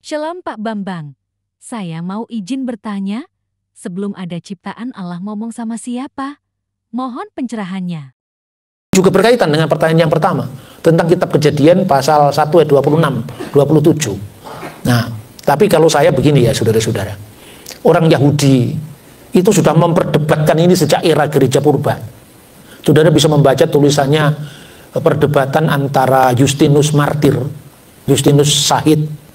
Shalom Pak Bambang, saya mau izin bertanya, sebelum ada ciptaan Allah ngomong sama siapa? Mohon pencerahannya. Juga berkaitan dengan pertanyaan yang pertama, tentang kitab Kejadian pasal 1 ayat 26, 27. Nah, tapi kalau saya begini ya saudara-saudara, orang Yahudi itu sudah memperdebatkan ini sejak era gereja purba. Saudara bisa membaca tulisannya, perdebatan antara Justinus Martir, Justinus Shahid,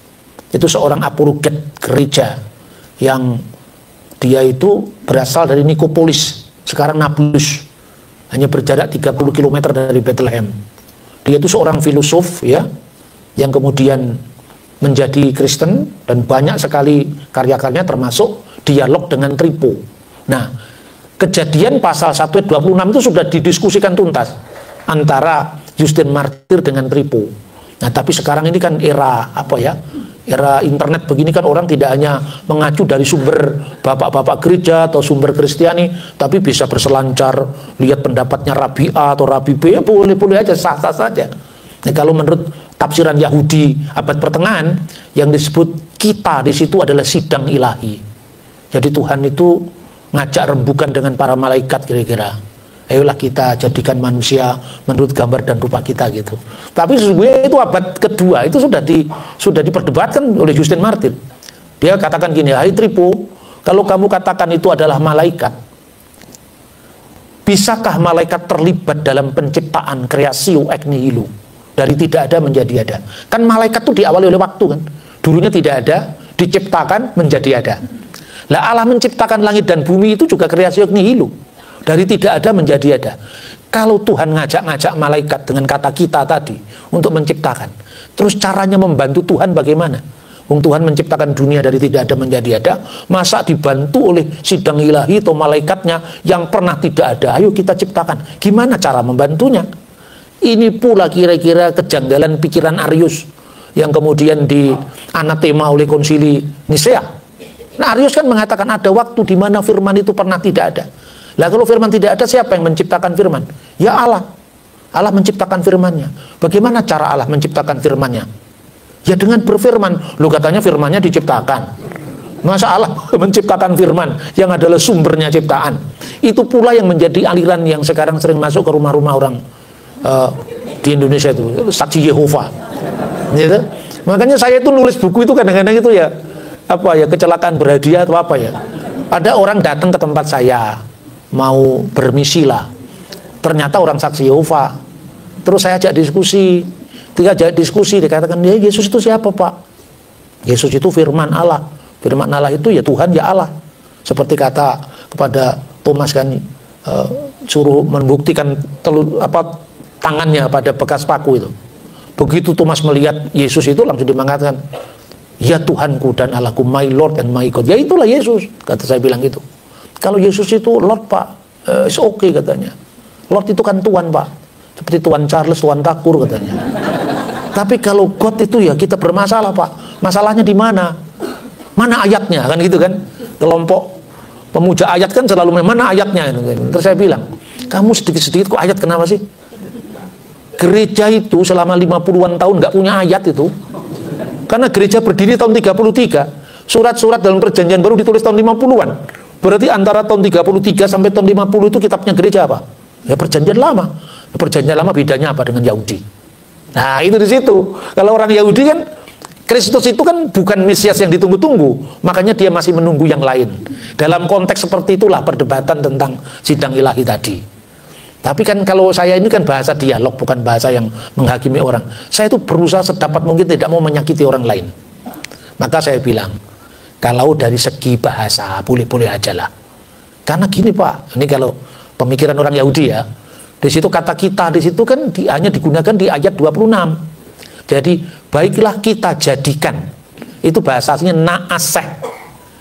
itu seorang apologet gereja yang dia itu berasal dari Nikopolis, sekarang Nablus, hanya berjarak 30 km dari Bethlehem. Dia itu seorang filosof ya, yang kemudian menjadi Kristen dan banyak sekali karya-karyanya termasuk dialog dengan Tripo. Nah, Kejadian pasal 1 ayat 26 itu sudah didiskusikan tuntas antara Justin Martir dengan Tripo. Nah, tapi sekarang ini kan era apa ya? Era internet begini kan orang tidak hanya mengacu dari sumber bapak-bapak gereja atau sumber Kristiani, tapi bisa berselancar lihat pendapatnya Rabi A atau Rabi B, ya boleh-boleh aja, sah-sah saja. Nah, kalau menurut tafsiran Yahudi abad pertengahan, yang disebut kita di situ adalah sidang ilahi. Jadi Tuhan itu ngajak rembukan dengan para malaikat kira-kira. Ayolah kita jadikan manusia menurut gambar dan rupa kita gitu. Tapi sesungguhnya itu abad kedua itu sudah diperdebatkan oleh Justin Martir. Dia katakan gini, hai Tripo, kalau kamu katakan itu adalah malaikat, bisakah malaikat terlibat dalam penciptaan kreasio ex nihilo, dari tidak ada menjadi ada? Kan malaikat itu diawali oleh waktu kan, dulunya tidak ada, diciptakan menjadi ada. Lah Allah menciptakan langit dan bumi itu juga kreasio ex nihilo, dari tidak ada menjadi ada. Kalau Tuhan ngajak-ngajak malaikat dengan kata kita tadi untuk menciptakan, terus caranya membantu Tuhan bagaimana? Tuhan menciptakan dunia dari tidak ada menjadi ada, masa dibantu oleh sidang ilahi atau malaikatnya yang pernah tidak ada? Ayo kita ciptakan. Gimana cara membantunya? Ini pula kira-kira kejanggalan pikiran Arius yang kemudian dianatema oleh konsili Nisea. Nah, Arius kan mengatakan ada waktu di mana firman itu pernah tidak ada. Lah kalau firman tidak ada, siapa yang menciptakan firman? Ya Allah. Allah menciptakan firmannya. Bagaimana cara Allah menciptakan firmannya? Ya dengan berfirman. Lu katanya firmannya diciptakan. Masa Allah menciptakan firman yang adalah sumbernya ciptaan? Itu pula yang menjadi aliran yang sekarang sering masuk ke rumah-rumah orang di Indonesia itu, saksi Yehova. Gitu? Makanya saya itu nulis buku itu kadang-kadang itu ya, apa ya, kecelakaan berhadiah atau apa ya. Ada orang datang ke tempat saya, mau bermisi lah, ternyata orang saksi Yehova. Terus saya ajak diskusi. Ketika ajak diskusi, dikatakan, ya Yesus itu siapa Pak? Yesus itu firman Allah. Firman Allah itu ya Tuhan ya Allah. Seperti kata kepada Thomas kan, suruh membuktikan tangannya pada bekas paku itu. Begitu Thomas melihat Yesus itu langsung dia mengatakan, ya Tuhanku dan Allahku, my Lord and my God. Ya itulah Yesus, kata saya bilang gitu. Kalau Yesus itu Lord Pak, it's okay katanya. Lord itu kan Tuhan Pak, seperti Tuan Charles, Tuan Takur katanya. Tapi kalau God itu ya kita bermasalah Pak. Masalahnya di mana? Mana ayatnya kan gitu kan? Kelompok pemuja ayat kan selalu mana ayatnya? Terus saya bilang, kamu sedikit-sedikit kok ayat, kenapa sih? Gereja itu selama 50-an tahun nggak punya ayat itu. Karena gereja berdiri tahun 33. Surat-surat dalam perjanjian baru ditulis tahun 50-an. Berarti antara tahun 33 sampai tahun 50 itu kitabnya gereja apa? Ya perjanjian lama. Perjanjian lama bedanya apa dengan Yahudi? Nah itu di situ. Kalau orang Yahudi kan, Kristus itu kan bukan Mesias yang ditunggu-tunggu. Makanya dia masih menunggu yang lain. Dalam konteks seperti itulah perdebatan tentang sidang ilahi tadi. Tapi kan kalau saya ini kan bahasa dialog, bukan bahasa yang menghakimi orang. Saya itu berusaha sedapat mungkin tidak mau menyakiti orang lain. Maka saya bilang, kalau dari segi bahasa boleh-boleh aja lah. Karena gini Pak, ini kalau pemikiran orang Yahudi ya, di situ kata kita di situ kan hanya digunakan di ayat 26. Jadi baiklah kita jadikan, itu bahasanya naaseh,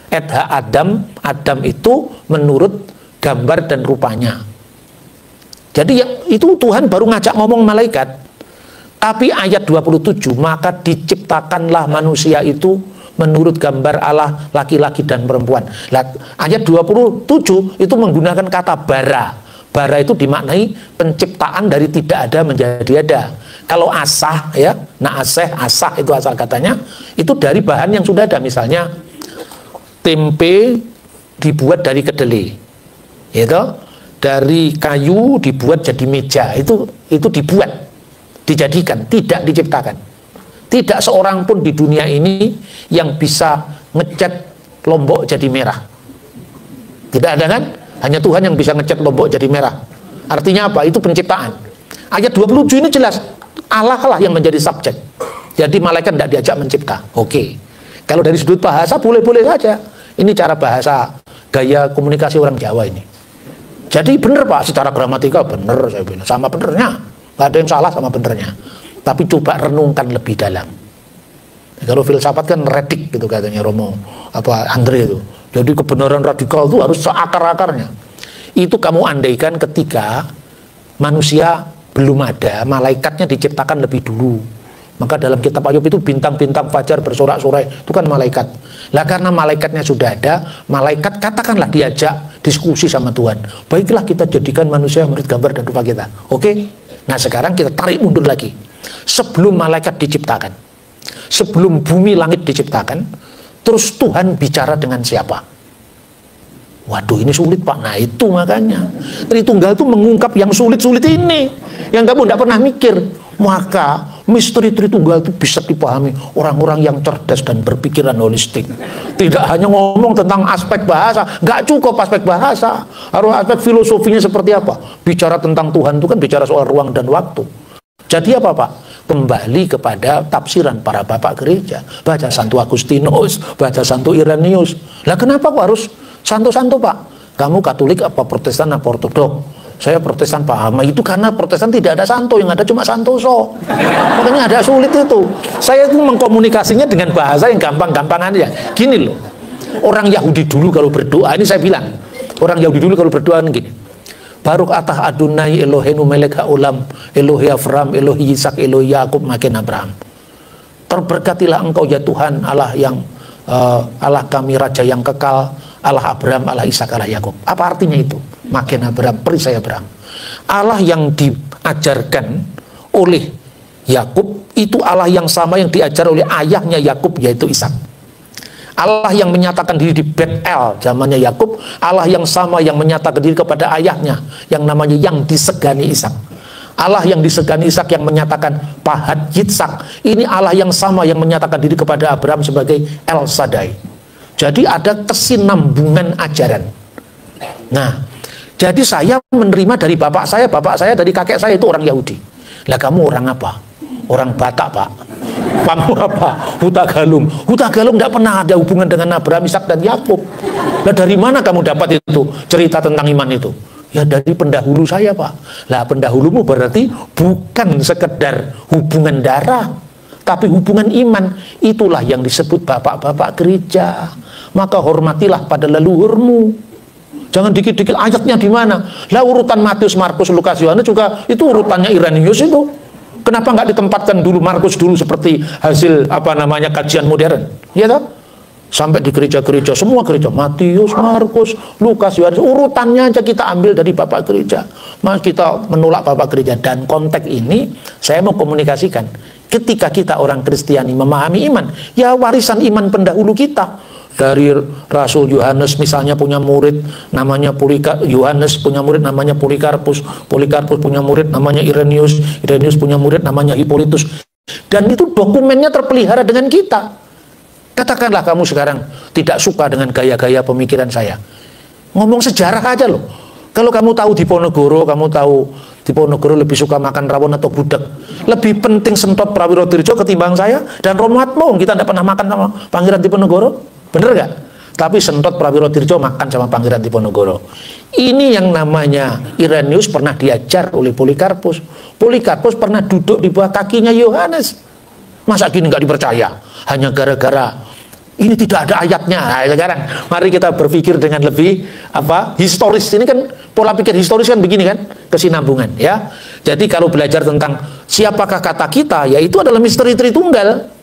edha Adam, Adam itu menurut gambar dan rupanya. Jadi itu Tuhan baru ngajak ngomong malaikat. Tapi ayat 27, maka diciptakanlah manusia itu menurut gambar Allah, laki-laki dan perempuan. Ayat 27 itu menggunakan kata bara. Bara itu dimaknai penciptaan dari tidak ada menjadi ada. Kalau asah ya, naaseh, asah itu asal katanya, Itu dari bahan yang sudah ada, misalnya tempe dibuat dari kedelai, gitu. Dari kayu dibuat jadi meja, itu dibuat, dijadikan, tidak diciptakan. Tidak seorang pun di dunia ini yang bisa ngecat Lombok jadi merah. Tidak ada kan? Hanya Tuhan yang bisa ngecat Lombok jadi merah. Artinya apa? Itu penciptaan. Ayat 27 ini jelas, Allah lah yang menjadi subjek. Jadi malaikat tidak diajak mencipta. Oke. Kalau dari sudut bahasa boleh-boleh saja. Ini cara bahasa, gaya komunikasi orang Jawa ini. Jadi benar Pak, secara gramatikal benar, saya bilang sama benernya, nggak ada yang salah sama benernya. Tapi coba renungkan lebih dalam. Kalau filsafat kan redik gitu katanya Romo Andre itu. Jadi kebenaran radikal itu harus seakar-akarnya. Itu kamu andaikan ketika manusia belum ada, malaikatnya diciptakan lebih dulu. Maka dalam kitab Ayub itu bintang-bintang fajar bersorak-sorai, itu kan malaikat. Lah karena malaikatnya sudah ada, malaikat katakanlah diajak diskusi sama Tuhan. Baiklah kita jadikan manusia menurut gambar dan rupa kita. Oke? Nah sekarang kita tarik mundur lagi. Sebelum malaikat diciptakan, sebelum bumi langit diciptakan, terus Tuhan bicara dengan siapa? Waduh ini sulit Pak. Nah itu makanya Tritunggal itu mengungkap yang sulit-sulit ini, yang kamu tidak pernah mikir. Maka misteri Tritunggal itu bisa dipahami orang-orang yang cerdas dan berpikiran holistik. Tidak hanya ngomong tentang aspek bahasa, nggak cukup aspek bahasa, harus aspek filosofinya seperti apa. Bicara tentang Tuhan itu kan bicara soal ruang dan waktu. Jadi apa Pak? Kembali kepada tafsiran para bapak gereja. Baca Santo Agustinus, baca Santo Irenaeus. Lah kenapa kok harus santo-santo Pak? Kamu Katolik apa Protestan apa Ortodok? Saya Protestan paham. Itu karena Protestan tidak ada santo, yang ada cuma santoso. Makanya ada sulit itu. Saya itu mengkomunikasinya dengan bahasa yang gampang-gampang aja. Gini loh. Orang Yahudi dulu kalau berdoa, ini saya bilang, orang Yahudi dulu kalau berdoa gini. Baruk atah Adonai Elohenu melek haolam, Elohi Avram, Elohi Yisak, Elohi Yakub, makin Abraham. Terberkatilah engkau ya Tuhan, Allah yang Allah kami Raja yang kekal, Allah Abraham, Allah Ishak, Allah Yakub. Apa artinya itu? Makin Abraham, perisai Abraham. Allah yang diajarkan oleh Yakub itu Allah yang sama yang diajar oleh ayahnya Yakub, yaitu Ishak. Allah yang menyatakan diri di Betel zamannya Yakub, Allah yang sama yang menyatakan diri kepada ayahnya yang namanya yang disegani Ishak. Allah yang disegani Ishak yang menyatakan Pahat Yitzhak. Ini Allah yang sama yang menyatakan diri kepada Abraham sebagai El Shaddai. Jadi ada kesinambungan ajaran. Nah, jadi saya menerima dari bapak saya dari kakek saya itu orang Yahudi. Lah kamu orang apa? Orang Batak Pak. Kamu apa? Hutagalung. Hutagalung tidak pernah ada hubungan dengan Abraham, Ishak dan Yakub. Lah dari mana kamu dapat itu cerita tentang iman itu? Ya dari pendahulu saya Pak. Lah pendahulumu berarti bukan sekedar hubungan darah, tapi hubungan iman. Itulah yang disebut bapak-bapak gereja. Maka hormatilah pada leluhurmu. Jangan dikit-dikit ayatnya di mana. Lah urutan Matius, Markus, Lukas, Yohanes juga itu urutannya Irenaeus itu. Kenapa nggak ditempatkan dulu Markus dulu seperti hasil kajian modern? Ya toh? Sampai di gereja-gereja, semua gereja Matius, Markus, Lukas, Yohanes, urutannya aja kita ambil dari bapak gereja. Maka kita menolak bapak gereja. Dan konteks ini saya mau komunikasikan. Ketika kita orang Kristiani memahami iman, ya warisan iman pendahulu kita. Dari Rasul Yohanes misalnya punya murid namanya Yohanes punya murid namanya Polikarpus punya murid namanya Irenaeus punya murid namanya Hippolytus, dan itu dokumennya terpelihara dengan kita. Katakanlah kamu sekarang tidak suka dengan gaya-gaya pemikiran saya, ngomong sejarah aja loh. Kalau kamu tahu Diponegoro, lebih suka makan rawon atau budak, lebih penting Sentot Prawirodirjo ketimbang saya dan Romo Atmo. Kita tidak pernah makan sama Pangeran Diponegoro. Bener gak? Tapi Sentot Prawirodirjo makan sama Pangeran Diponegoro. Ini yang namanya Irenaeus pernah diajar oleh Polikarpus. Polikarpus pernah duduk di bawah kakinya Yohanes. Masa gini nggak dipercaya? Hanya gara-gara ini tidak ada ayatnya. Nah, sekarang mari kita berpikir dengan lebih historis. Ini kan pola pikir historis kan begini kan, kesinambungan ya. Jadi kalau belajar tentang siapakah kata kita, ya itu adalah misteri Tritunggal.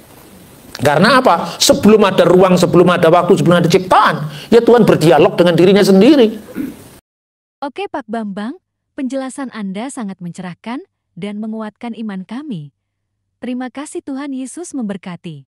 Karena apa? Sebelum ada ruang, sebelum ada waktu, sebelum ada ciptaan, ya Tuhan berdialog dengan dirinya sendiri. Oke Pak Bambang, penjelasan Anda sangat mencerahkan dan menguatkan iman kami. Terima kasih, Tuhan Yesus memberkati.